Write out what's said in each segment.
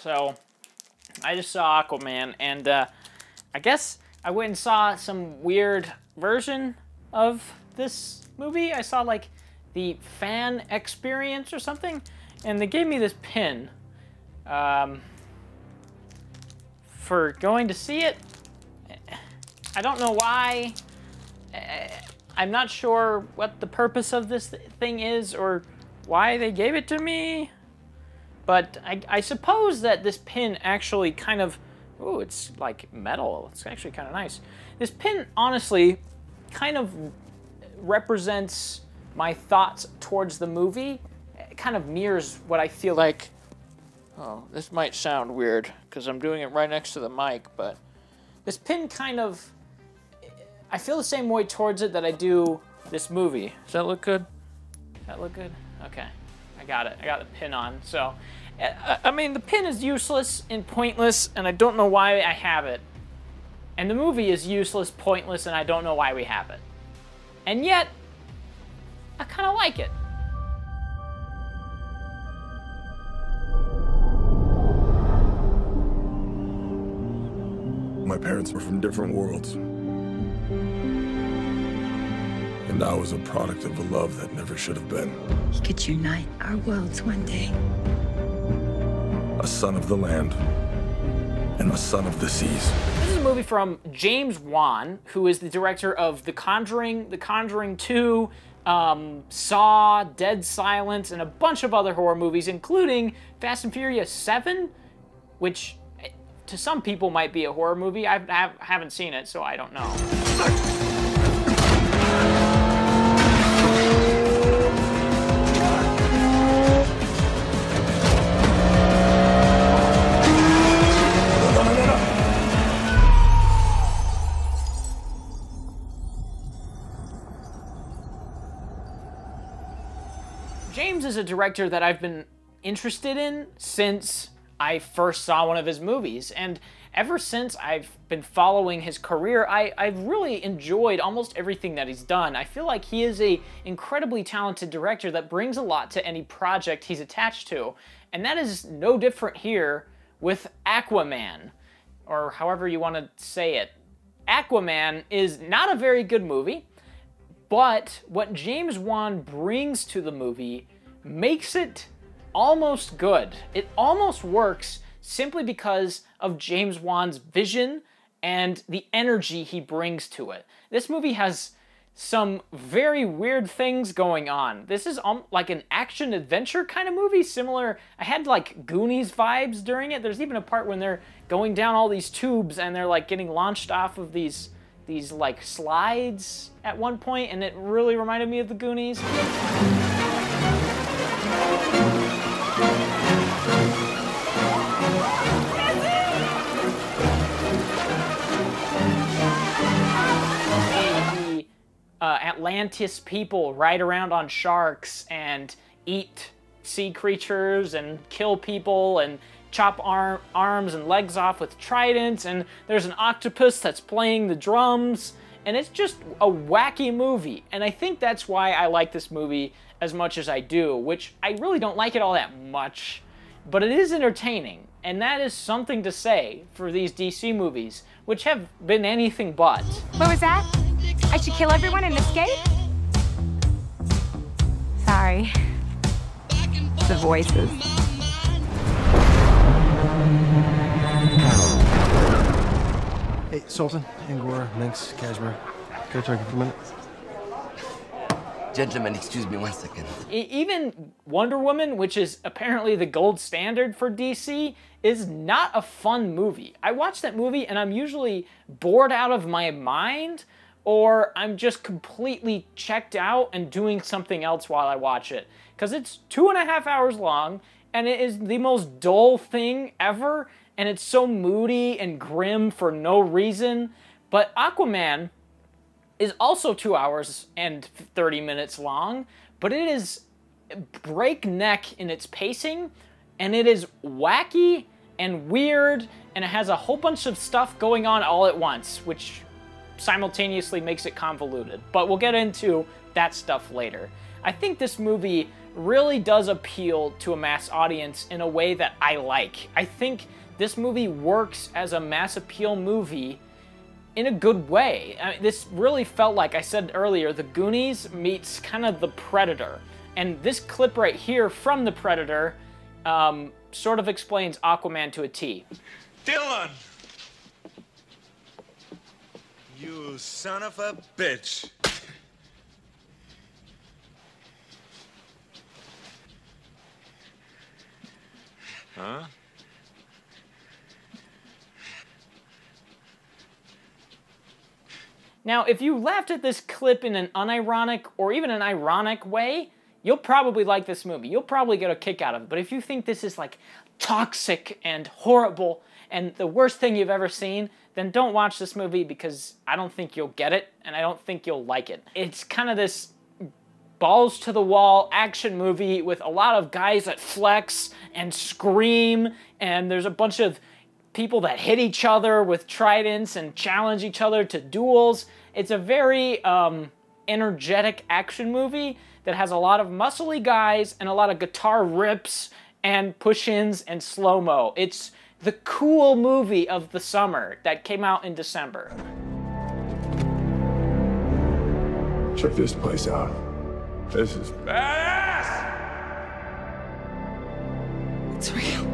So I just saw Aquaman, and I guess I went and saw some weird version of this movie. I saw like the fan experience or something, and they gave me this pin for going to see it. I don't know why. I'm not sure what the purpose of this thing is or why they gave it to me, but I suppose that this pin actually kind of, ooh, it's like metal. It's actually kind of nice. This pin, honestly, kind of represents my thoughts towards the movie. It kind of mirrors what I feel like. Oh, this might sound weird because I'm doing it right next to the mic, but this pin kind of, I feel the same way towards it that I do this movie. Does that look good? Does that look good? Okay, I got it. I got the pin on. So, I mean, the pin is useless and pointless, and I don't know why I have it. And the movie is useless, pointless, and I don't know why we have it. And yet, I kind of like it. My parents were from different worlds. And I was a product of a love that never should have been. He could unite our worlds one day. A son of the land and a son of the seas. This is a movie from James Wan, who is the director of The Conjuring, The Conjuring 2, Saw, Dead Silence, and a bunch of other horror movies, including Fast and Furious 7, which to some people might be a horror movie. I haven't seen it, so I don't know. James is a director that I've been interested in since I first saw one of his movies, and ever since I've been following his career, I've really enjoyed almost everything that he's done. I feel like he is an incredibly talented director that brings a lot to any project he's attached to, and that is no different here with Aquaman, or however you want to say it. Aquaman is not a very good movie, but what James Wan brings to the movie makes it almost good. It almost works simply because of James Wan's vision and the energy he brings to it. This movie has some very weird things going on. This is like an action-adventure kind of movie, similar, I had like Goonies vibes during it. There's even a part when they're going down all these tubes and they're like getting launched off of these like slides at one point, and it really reminded me of the Goonies. Atlantis people ride around on sharks and eat sea creatures and kill people and chop arms and legs off with tridents, and there's an octopus that's playing the drums, and it's just a wacky movie. And I think that's why I like this movie as much as I do, which I really don't like it all that much, but it is entertaining, and that is something to say for these DC movies, which have been anything but. What was that? I should kill everyone and escape? Sorry. The voices. Hey, Sultan, Angora, Minx, Kashmir. Can I talk to you for a minute? Gentlemen, excuse me 1 second. Even Wonder Woman, which is apparently the gold standard for DC, is not a fun movie. I watch that movie and I'm usually bored out of my mind, or I'm just completely checked out and doing something else while I watch it. Because it's 2.5 hours long, and it is the most dull thing ever, and it's so moody and grim for no reason. But Aquaman is also 2 hours and 30 minutes long, but it is breakneck in its pacing, and it is wacky and weird, and it has a whole bunch of stuff going on all at once, which simultaneously makes it convoluted. But we'll get into that stuff later. I think this movie really does appeal to a mass audience in a way that I like. I think this movie works as a mass appeal movie in a good way. I mean, this really felt like I said earlier, The Goonies meets kind of The Predator. And this clip right here from The Predator sort of explains Aquaman to a T. Dylan! You son of a bitch. Huh? Now, if you laughed at this clip in an unironic or even an ironic way, you'll probably like this movie. You'll probably get a kick out of it. But if you think this is like toxic and horrible and the worst thing you've ever seen, then don't watch this movie because I don't think you'll get it and I don't think you'll like it. It's kind of this balls to the wall action movie with a lot of guys that flex and scream, and there's a bunch of people that hit each other with tridents and challenge each other to duels. It's a very energetic action movie that has a lot of muscly guys and a lot of guitar rips and push-ins and slow-mo. It's the cool movie of the summer that came out in December. Check this place out. This is badass! It's real.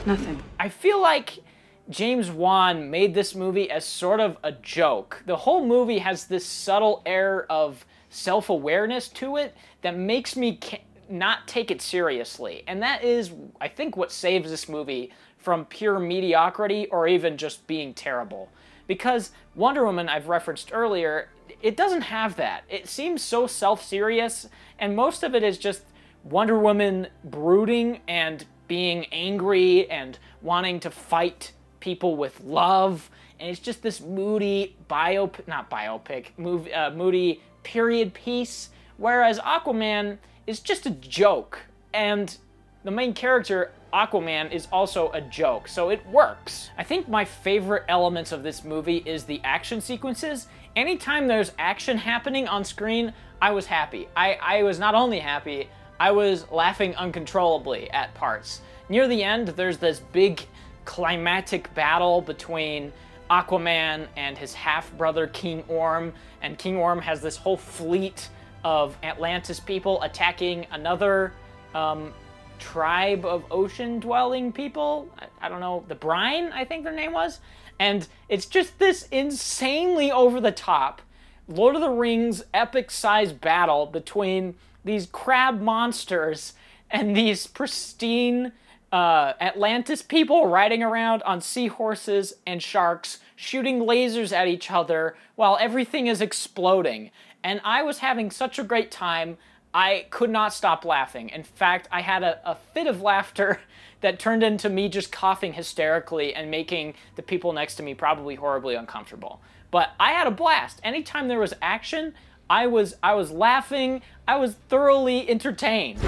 Nothing. I feel like James Wan made this movie as sort of a joke. The whole movie has this subtle air of self-awareness to it that makes me not take it seriously. And that is, I think, what saves this movie from pure mediocrity or even just being terrible. Because Wonder Woman, I've referenced earlier, it doesn't have that. It seems so self-serious, and most of it is just Wonder Woman brooding and being angry and wanting to fight people with love, and it's just this moody moody period piece, whereas Aquaman is just a joke, and the main character, Aquaman, is also a joke, so it works. I think my favorite elements of this movie is the action sequences. Anytime there's action happening on screen, I was happy. I was not only happy, I was laughing uncontrollably at parts. Near the end, there's this big climactic battle between Aquaman and his half-brother King Orm, and King Orm has this whole fleet of Atlantis people attacking another tribe of ocean-dwelling people. I don't know, the Brine, I think their name was? And it's just this insanely over-the-top Lord of the Rings epic-sized battle between these crab monsters and these pristine Atlantis people riding around on seahorses and sharks, shooting lasers at each other while everything is exploding. And I was having such a great time, I could not stop laughing. In fact, I had a fit of laughter that turned into me just coughing hysterically and making the people next to me probably horribly uncomfortable. But I had a blast. Anytime there was action, I was laughing, I was thoroughly entertained.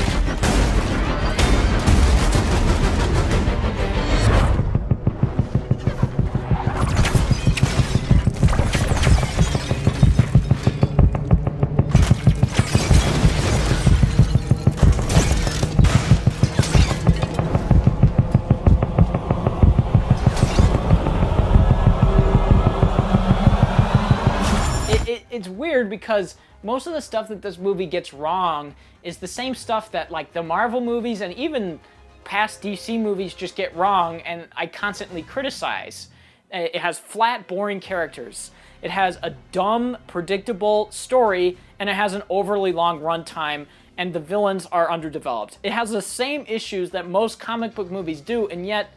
It's weird because most of the stuff that this movie gets wrong is the same stuff that like the Marvel movies and even past DC movies just get wrong, and I constantly criticize. It has flat, boring characters. It has a dumb, predictable story, and it has an overly long runtime, and the villains are underdeveloped. It has the same issues that most comic book movies do, and yet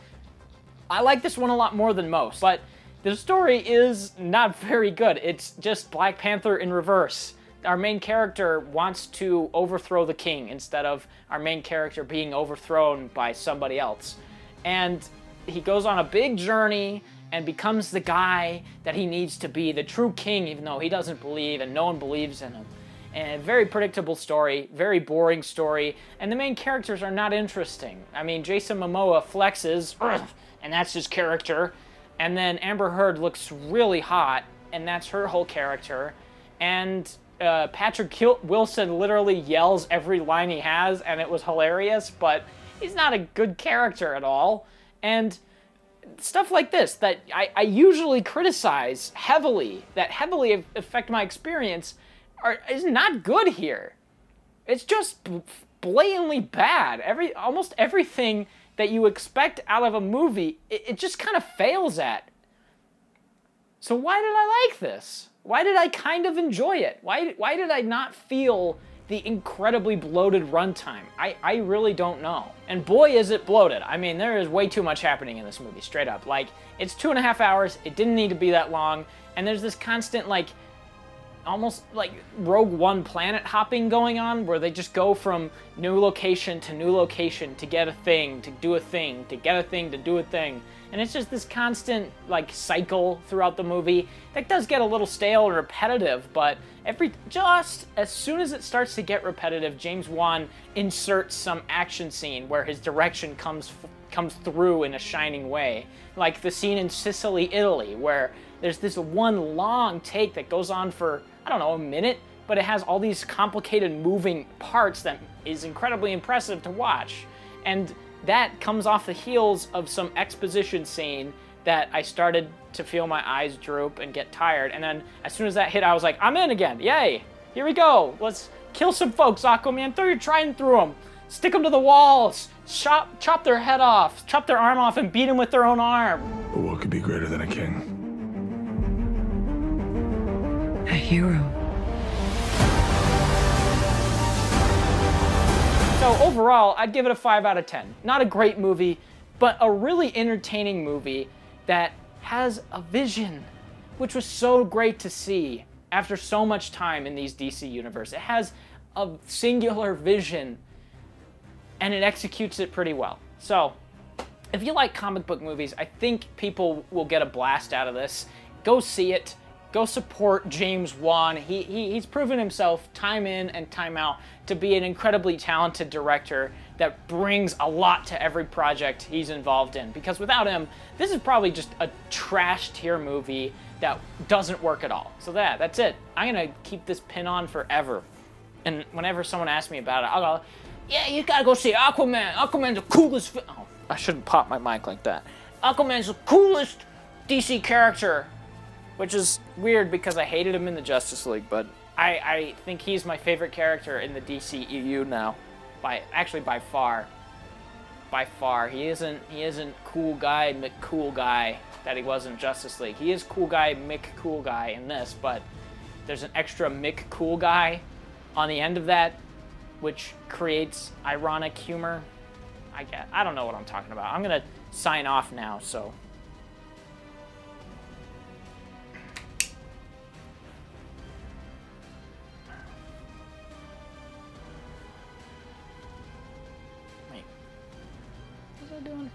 I like this one a lot more than most. But the story is not very good. It's just Black Panther in reverse. Our main character wants to overthrow the king instead of our main character being overthrown by somebody else. And he goes on a big journey and becomes the guy that he needs to be, the true king, even though he doesn't believe and no one believes in him. And a very predictable story, very boring story, and the main characters are not interesting. I mean, Jason Momoa flexes, and that's his character. And then Amber Heard looks really hot, and that's her whole character. And Patrick Wilson literally yells every line he has, and it was hilarious, but he's not a good character at all. And stuff like this that I usually criticize heavily, that heavily affect my experience, is not good here. It's just blatantly bad. Almost everything that you expect out of a movie, it just kind of fails at. So why did I like this? Why did I kind of enjoy it? Why did I not feel the incredibly bloated runtime? I really don't know. And boy, is it bloated. I mean, there is way too much happening in this movie, straight up. Like, it's 2.5 hours, it didn't need to be that long, and there's this constant, like, almost like Rogue One planet hopping going on, where they just go from new location to new location to get a thing, to do a thing, to get a thing, to do a thing. And it's just this constant, like, cycle throughout the movie that does get a little stale and repetitive, but just as soon as it starts to get repetitive, James Wan inserts some action scene where his direction comes through in a shining way. Like the scene in Sicily, Italy, where there's this one long take that goes on for, I don't know, a minute, but it has all these complicated moving parts that is incredibly impressive to watch. And that comes off the heels of some exposition scene that I started to feel my eyes droop and get tired. And then as soon as that hit, I was like, I'm in again. Yay. Here we go. Let's kill some folks, Aquaman. Throw your trident through them. Stick them to the walls. Chop their head off. Chop their arm off and beat them with their own arm. But what could be greater than a king? A hero. So overall, I'd give it a 5 out of 10. Not a great movie, but a really entertaining movie that has a vision, which was so great to see after so much time in these DC universe. It has a singular vision, and it executes it pretty well. So, if you like comic book movies, I think people will get a blast out of this. Go see it. Go support James Wan. He's proven himself time in and time out to be an incredibly talented director that brings a lot to every project he's involved in. Because without him, this is probably just a trash tier movie that doesn't work at all. So that's it. I'm gonna keep this pin on forever. And whenever someone asks me about it, I'll go, yeah, you gotta go see Aquaman. Aquaman's the coolest. Oh, I shouldn't pop my mic like that. Aquaman's the coolest DC character. Which is weird because I hated him in the Justice League, but I think he's my favorite character in the DCEU now. By far. By far. He isn't cool guy McCool guy that he was in Justice League. He is cool guy McCool guy in this, but there's an extra McCool guy on the end of that, which creates ironic humor. I don't know what I'm talking about. I'm gonna sign off now, so. Wait. What was I doing?